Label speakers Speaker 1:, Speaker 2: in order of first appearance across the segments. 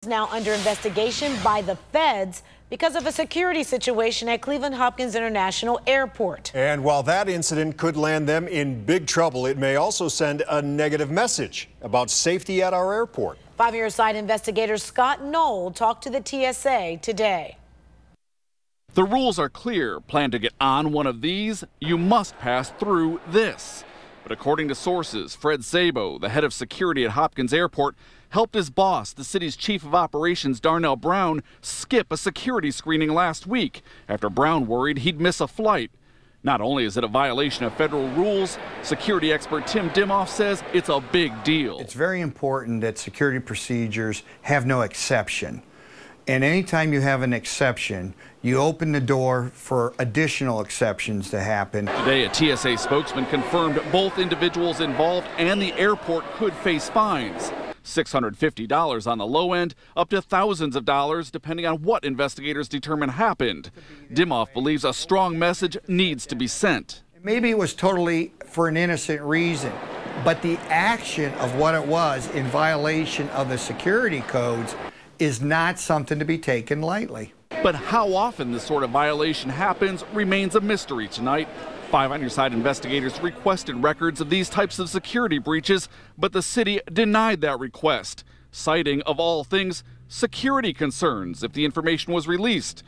Speaker 1: now under investigation by the feds because of a security situation at Cleveland Hopkins International Airport.
Speaker 2: And while that incident could land them in big trouble, it may also send a negative message about safety at our airport.
Speaker 1: 5-year side investigator Scott Knoll talked to the TSA today.
Speaker 3: The rules are clear. Plan to get on one of these, you must pass through this. But according to sources, Fred Szabo, the head of security at Hopkins Airport, helped his boss, the city's chief of operations, Darnell Brown, skip a security screening last week after Brown worried he'd miss a flight. Not only is it a violation of federal rules, security expert Tim Dimoff says it's a big deal.
Speaker 4: It's very important that security procedures have no exception. And anytime you have an exception, you open the door for additional exceptions to happen.
Speaker 3: Today, a TSA spokesman confirmed both individuals involved and the airport could face fines. $650 on the low end, up to thousands of dollars depending on what investigators determine happened. Dimoff believes a strong message needs to be sent.
Speaker 4: Maybe it was totally for an innocent reason, but the action of what it was in violation of the security codes is not something to be taken lightly.
Speaker 3: But how often this sort of violation happens remains a mystery tonight. 5 On Your Side investigators requested records of these types of security breaches, but the city denied that request, citing, of all things, security concerns if the information was released.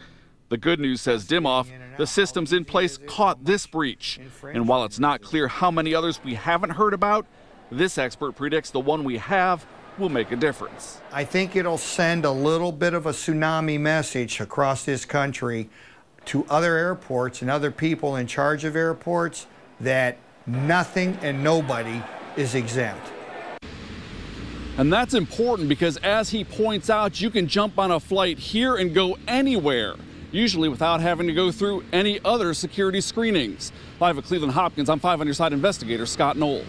Speaker 3: The good news, says Dimoff, the systems in place caught this breach. And while it's not clear how many others we haven't heard about, this expert predicts the one we have will make a difference.
Speaker 4: I think it'll send a little bit of a tsunami message across this country to other airports and other people in charge of airports that nothing and nobody is exempt.
Speaker 3: And that's important because, as he points out, you can jump on a flight here and go anywhere, usually without having to go through any other security screenings. Live at Cleveland Hopkins, I'm 5 On Your Side investigator Scott Knoll.